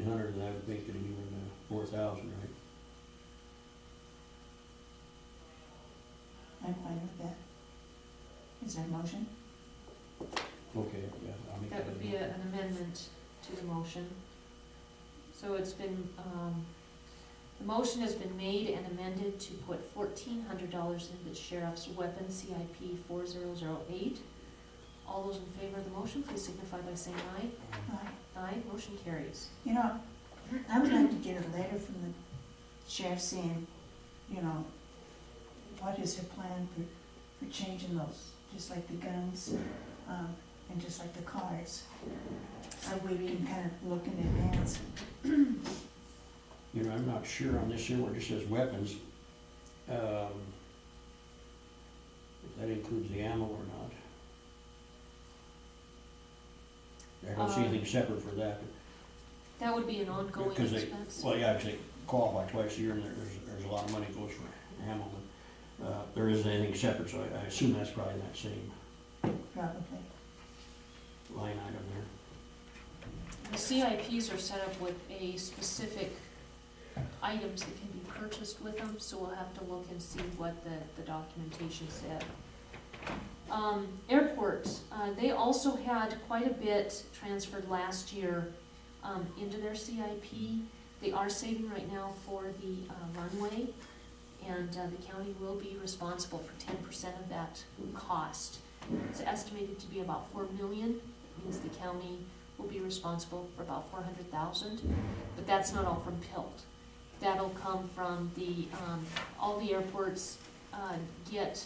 1,400, that would make it even 4,000, right? I'm fine with that. Is there a motion? Okay, yeah, I'll make that. That would be an amendment to the motion. So it's been, the motion has been made and amended to put $1,400 into the sheriff's weapon CIP 4008. All those in favor of the motion, please signify by saying aye. Aye. Aye, motion carries. You know, I would like to get a letter from the sheriff saying, you know, what is her plan for changing those, just like the guns, and just like the cars. So we can kind of look in advance. You know, I'm not sure on this here where it just says weapons, if that includes the ammo or not. I don't see anything separate for that. That would be an ongoing Because they, expense. well, yeah, 'cause they qualify twice a year, and there's a lot of money goes for ammo. There isn't anything separate, so I assume that's probably in that same Probably. line item there. The CIPs are set up with a specific items that can be purchased with them, so we'll have to look and see what the documentation said. Airports, they also had quite a bit transferred last year into their CIP. They are saving right now for the runway, and the county will be responsible for 10% of that cost. It's estimated to be about $4 million, means the county will be responsible for about $400,000, but that's not all from PILT. That'll come from the, all the airports get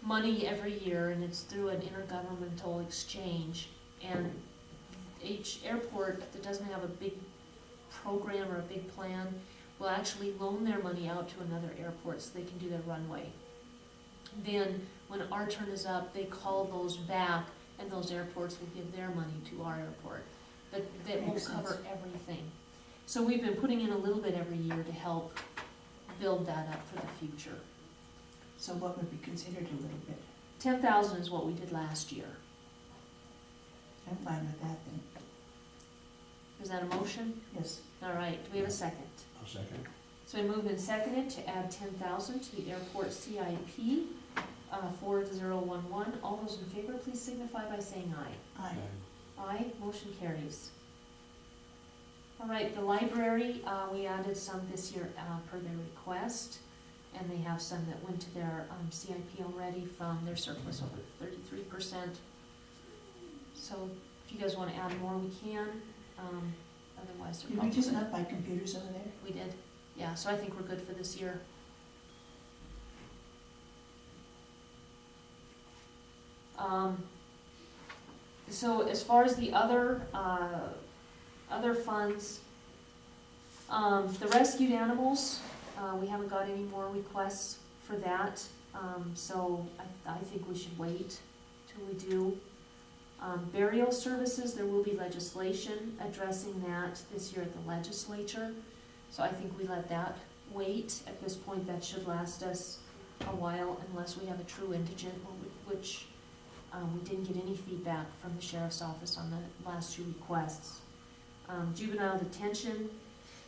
money every year, and it's through an intergovernmental exchange. And each airport that doesn't have a big program or a big plan will actually loan their money out to another airport so they can do their runway. Then, when our turn is up, they call those back, and those airports will give their money to our airport. But that won't Makes sense. cover everything. So we've been putting in a little bit every year to help build that up for the future. So what would be considered a little bit? 10,000 is what we did last year. I'm fine with that then. Is that a motion? Yes. All right, do we have a second? I'll second. So we moved and seconded to add 10,000 to the airport CIP 4011. All those in favor, please signify by saying aye. Aye. Aye, motion carries. All right, the library, we added some this year per their request, and they have some that went to their CIP already from their surplus over 33%. So if you guys want to add more, we can. Otherwise, they're Did we probably just good. not buy computers over there? We did, yeah, so I think we're good for this year. So as far as the other funds, the rescued animals, we haven't got any more requests for that, so I think we should wait till we do. Burial services, there will be legislation addressing that this year at the legislature, so I think we let that wait. At this point, that should last us a while unless we have a true indigent, which we didn't get any feedback from the sheriff's office on the last two requests. Juvenile detention,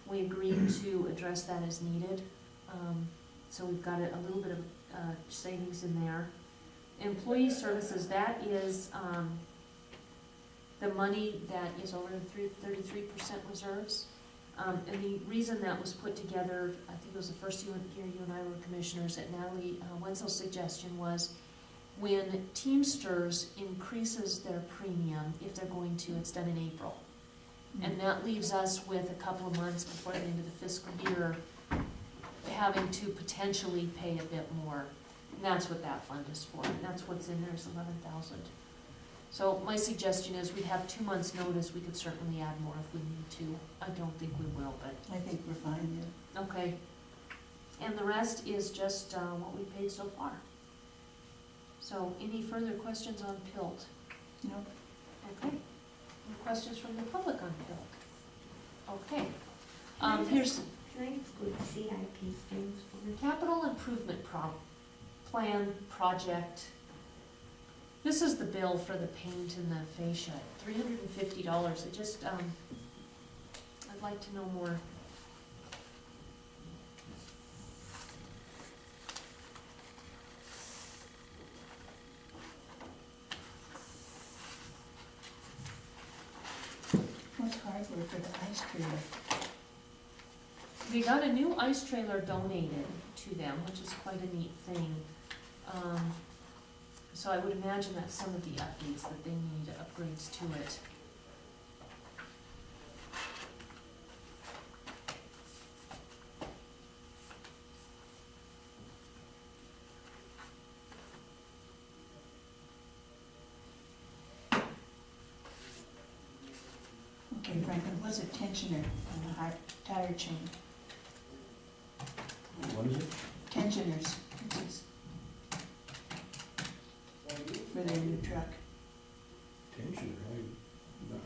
we agreed to address that as needed, so we've got a little bit of savings in there. Employee services, that is the money that is over the 33% reserves. And the reason that was put together, I think it was the first year you and I were commissioners, that Natalie Wenzel's suggestion was, when Teamsters increases their premium, if they're going to, it's done in April. And that leaves us with a couple of months before the end of the fiscal year, having to potentially pay a bit more. And that's what that fund is for, and that's what's in there is 11,000. So my suggestion is we'd have 2 months' notice, we could certainly add more if we need to. I don't think we will, but, I think we're fine there. okay. And the rest is just what we paid so far. So any further questions on PILT? No? Okay. Any questions from the public on PILT? Okay. Here's Can I exclude CIP things from it? capital improvement plan project. This is the bill for the paint and the fascia, $350. It just, I'd like to know more. What's hardware for the ice trailer? They got a new ice trailer donated to them, which is quite a neat thing. So I would imagine that's some of the updates that they need, upgrades to it. Okay, Franklin, what's a tensioner on the tire chain? What is it? Tensioners, this is for their new truck. Tension, right? No.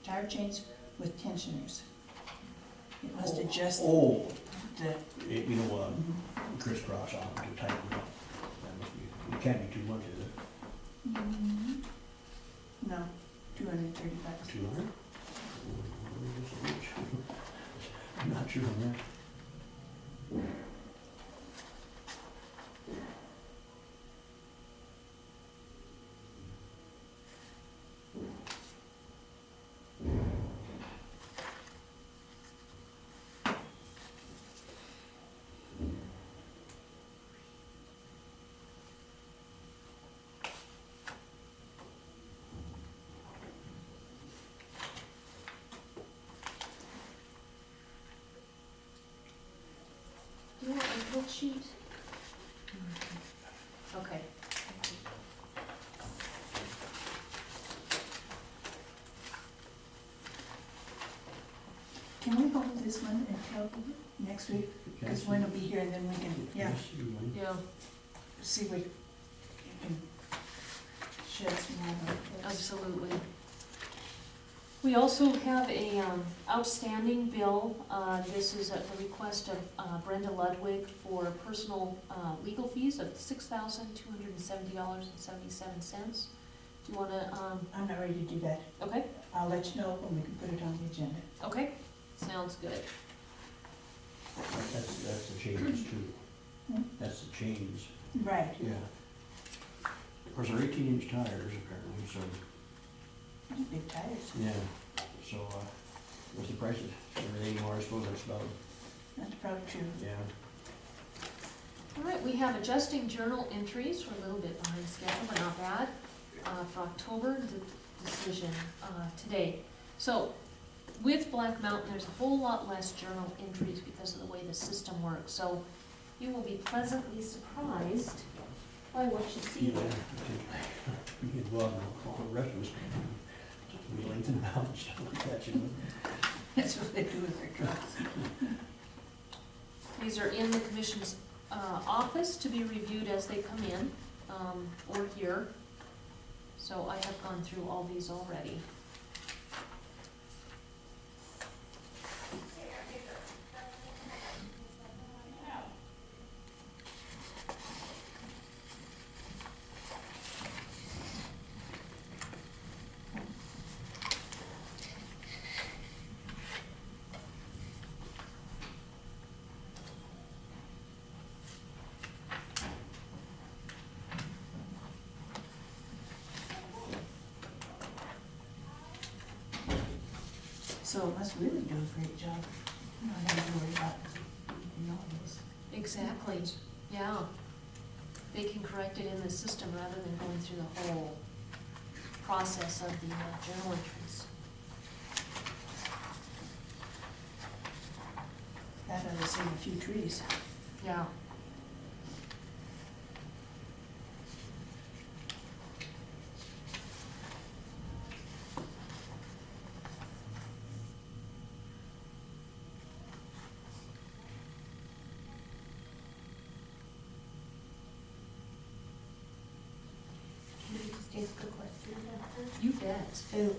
Tire chains with tensioners. It must adjust Oh, the, you know, crisscross on to tighten it up. That must be, it can't be too much, is it? no, $230. 200? I'm not sure on that. Do you want a code sheet? Okay. Can we hold this one until next week? Because Gwen will be here and then we can, yeah, Yes, you may. Yeah, see what, you can shed some light on this. absolutely. We also have a outstanding bill. This is at the request of Brenda Ludwig for personal legal fees of $6,270.77. Do you wanna, I'm not ready to do that. okay, I'll let you know when we can put it on the agenda. okay, sounds good. That's the change too. Hmm? That's the change, Right. yeah. Of course, they're 18-inch tires apparently, so, Those big tires. yeah. So, what's the price of everything anymore? I suppose that's about, That's probably true. yeah. All right, we have adjusting journal entries. We're a little bit behind schedule, but not bad. For October, the decision today. So with Black Mountain, there's a whole lot less journal entries because of the way the system works. So you will be pleasantly surprised by what you see Yeah, here. you can go out and all the rest of us, we lengthen out and stuff like that, you know. That's what they do with their trucks. These are in the commission's office to be reviewed as they come in, or here. So I have gone through all these already. So it must really do a great job. Not having to worry about, this. Exactly, yeah. They can correct it in the system rather than going through the whole process of the journal entries. That ought to save a few trees. Yeah. Can I just ask a question about that? You bet. So,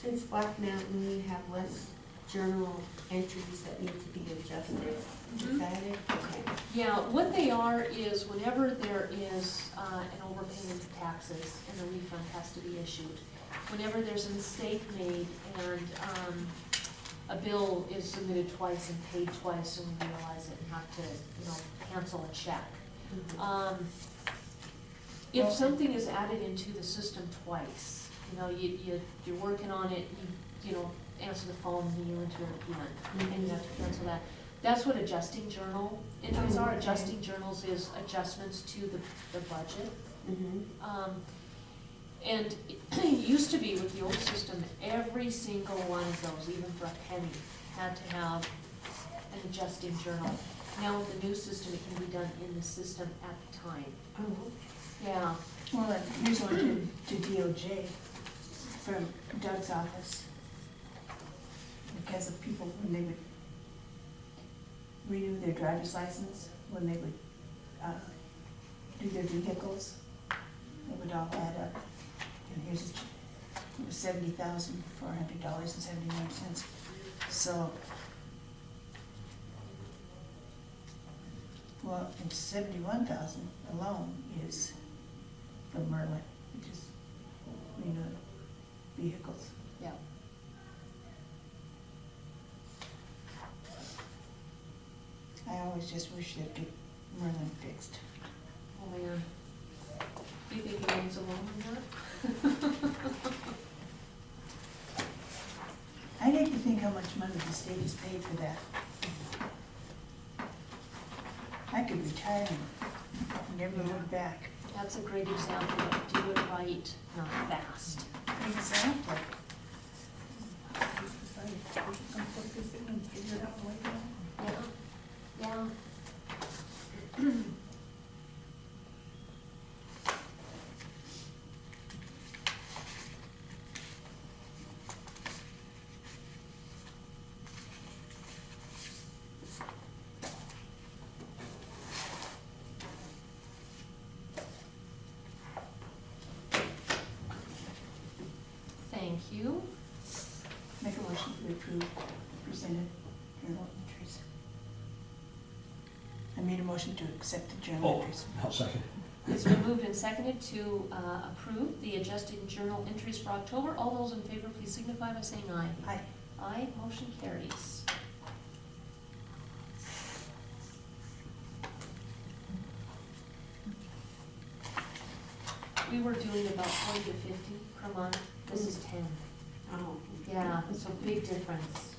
since Black Mountain, we have less journal entries that need to be adjusted. Is that it? Okay. Yeah, what they are is whenever there is an overpayment of taxes and a refund has to be issued, whenever there's a mistake made and a bill is submitted twice and paid twice and we realize it and have to, cancel a check. If something is added into the system twice, you're working on it, you answer the phone and you enter it again, and you have to cancel that. That's what adjusting journal entries are. Okay. Adjusting journals is adjustments to the budget. And it used to be with the old system, every single one of those, even for a penny, had to have an adjusting journal. Now with the new system, it can be done in the system at the time. Oh, Yeah, Well, here's one to DOJ from Doug's office. Because of people, when they would renew their driver's license, when they would do their vehicles, it would all add up. And here's, it was $70,400.79. So, well, and 71,000 alone is from Merlin, which is renew vehicles. yeah. I always just wish they'd get Merlin fixed. Oh, man. Do you think he owns a loan in that? I'd hate to think how much money the state has paid for that. I could retire and never look back. That's a great example of do it right, not fast. Exactly. Yeah, yeah. Thank you. Make a motion to approve presented journal entries. I made a motion to accept the journal Oh, entries. I'll second. It's been moved and seconded to approve the adjusted journal entries for October. All those in favor, please signify by saying aye. Aye. Aye, motion carries. We were doing about 40 to 50 per month. This is 10. oh. Yeah, it's a big difference.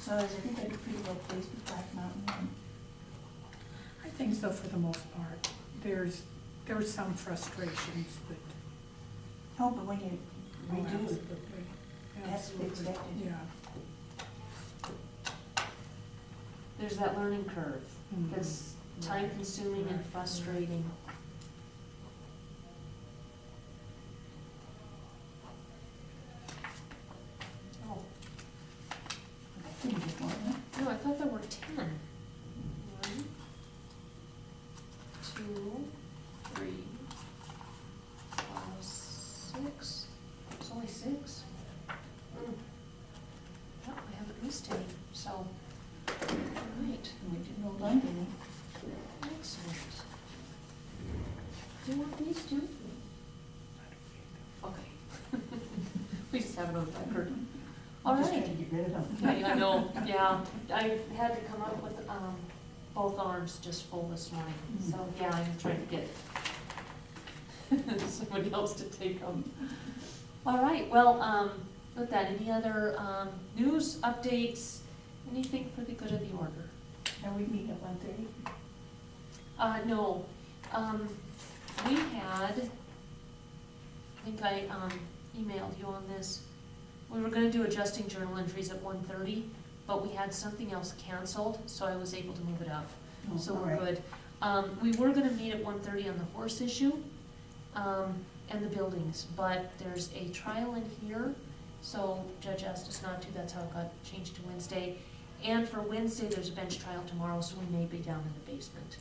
So is everybody pretty well pleased with Black Mountain? I think so for the most part. There's some frustrations, but. Oh, but when you Oh, redo, absolutely, that's to be absolutely. expected. Yeah. There's that learning curve Mhm. that's time consuming and frustrating. Oh, I couldn't get more than that. no, I thought there were 10. 1, 2, 3, 4, 6. There's only 6. Yep, I haven't missed any, so, all right, And we didn't hold on to any. excellent. Do you want these too? Okay. We just have it on record. All I'm just right. trying to get rid of them. Yeah, I know, yeah, I had to come up with, both arms just full this morning, so, yeah, I'm trying to get somebody else to take them. All right, well, with that, any other, news, updates, anything for the good of the order? Are we meeting at 1:30? No, we had, I think I, emailed you on this. We were gonna do adjusting journal entries at 1:30, but we had something else canceled, so I was able to move it up. Oh, So all we're right. good. We were gonna meet at 1:30 on the horse issue, and the buildings, but there's a trial in here, so Judge asked us not to, that's how it got changed to Wednesday. And for Wednesday, there's a bench trial tomorrow, so we may be down in the basement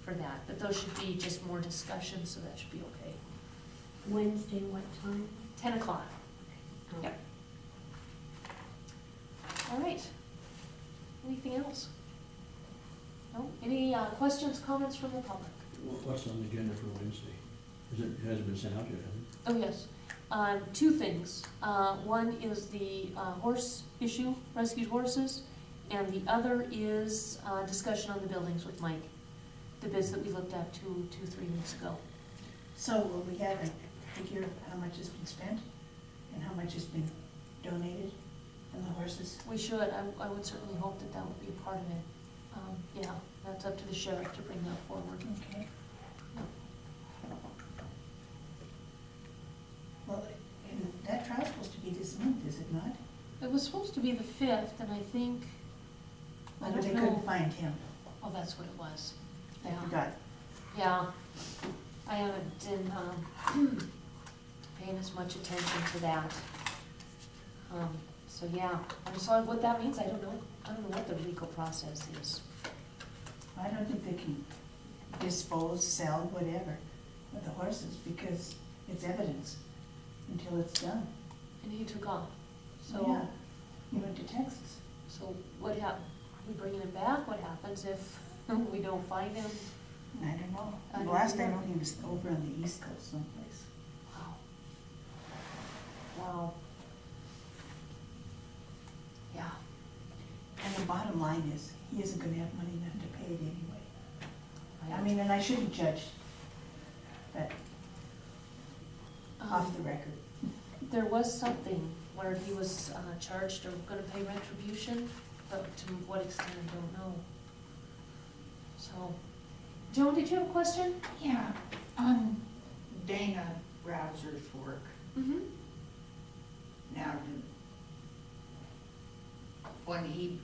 for that, but those should be just more discussion, so that should be okay. Wednesday, what time? 10 o'clock. Yep. All right. Anything else? No? Any questions, comments from the public? What's on the agenda for Wednesday? It hasn't been sent out yet, has it? Oh, yes. Two things. One is the horse issue, rescued horses, and the other is discussion on the buildings with Mike, the bids that we looked at 3 weeks ago. So will we have a figure of how much has been spent and how much has been donated on the horses? We should. I would certainly hope that that would be a part of it. Yeah, that's up to the sheriff to bring that forward. Okay. Well, and that trial's supposed to be this month, is it not? It was supposed to be the 5th, and I think, I But they don't know. couldn't find him. Oh, that's what it was. I Yeah. forgot. Yeah, I haven't been paying as much attention to that. So yeah, and so what that means, I don't know. I don't know what the legal process is. I don't think they can dispose, sell, whatever, of the horses because it's evidence until it's done. And he took off. Yeah, So, he went to Texas. so what we bringing him back? What happens if we don't find him? I don't know. I don't Last I know. know, he was over on the East Coast someplace. Wow. Wow. Yeah. And the bottom line is, he isn't gonna have money enough to pay it anyway. I Right. mean, and I shouldn't judge, but off the Um, record. There was something where he was charged or gonna pay retribution, but to what extent, I don't know. So, Joan, did you have a question? Yeah, on Dana Browser's work, Mm-hmm. now, when he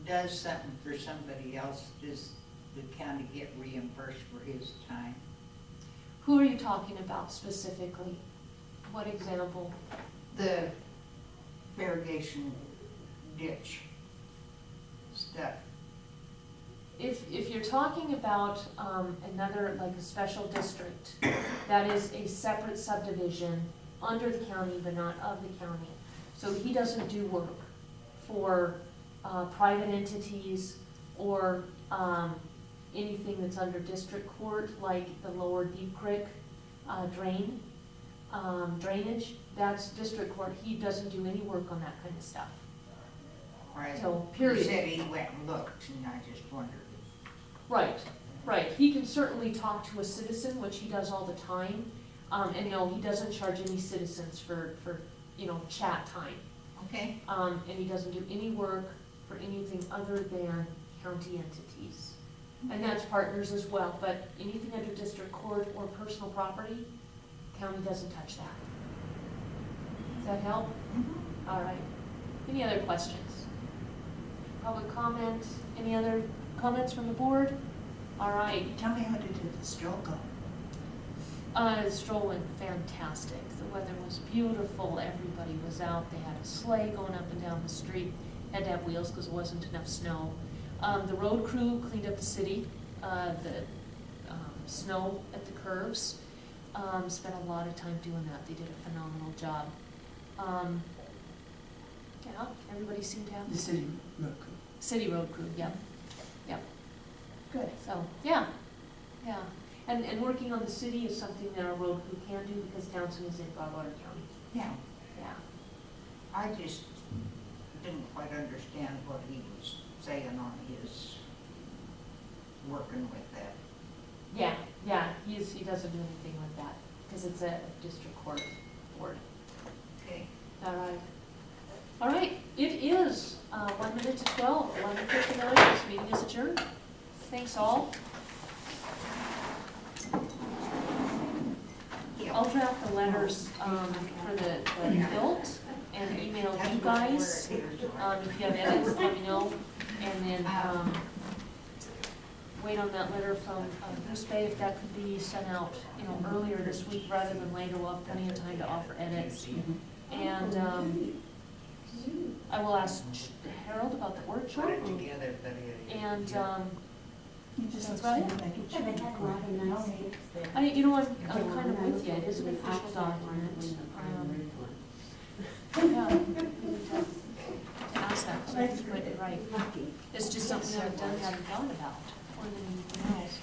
does something for somebody else, does the county get reimbursed for his time? Who are you talking about specifically? What example? The irrigation ditch stuff. If you're talking about another, like a special district, that is a separate subdivision under the county but not of the county. So he doesn't do work for private entities or anything that's under district court, like the lower Deep Creek drainage. That's district court. He doesn't do any work on that kind of stuff. Right? So, He period. said he went and looked, and I just wondered. Right, right. He can certainly talk to a citizen, which he does all the time. And no, he doesn't charge any citizens for chat time. Okay, And he doesn't do any work for anything other than county entities. And that's partners as well, but anything under district court or personal property, county doesn't touch that. Does that help? Mhm. All right. Any other questions? Public comment? Any other comments from the board? All right. Tell me how did the stroll go? Stroll went fantastic. The weather was beautiful. Everybody was out. They had a sleigh going up and down the street. Had to have wheels because there wasn't enough snow. The road crew cleaned up the city, the snow at the curves. Spent a lot of time doing that. They did a phenomenal job. Yeah, everybody seemed to have The city road crew. city road crew. Yep. Good. So, yeah. And working on the city is something that our road crew can do because Townsend is in Godwater County. yeah, Yeah. I just didn't quite understand what he was saying on his working with that. Yeah, he doesn't do anything with that because it's a district court board. Okay. All right, it is 1 minute to 12, 11:59, this meeting is adjourned. Thanks all. I'll draft the letters for the built and email you guys. If you have edits, let me know. And then wait on that letter from Bruce Bay, if that could be sent out, earlier this week rather than later. We'll have plenty of time to offer edits. And I will ask Harold about the workshop. Put it together, but it. And You just That's look about it. like it Yeah, should they be had a lot of quick. nice apes there. I'm kind of with you, it is an official document. Yeah, we need to ask that, so I can put it right. It's just something I've done, haven't thought about, more than anything else.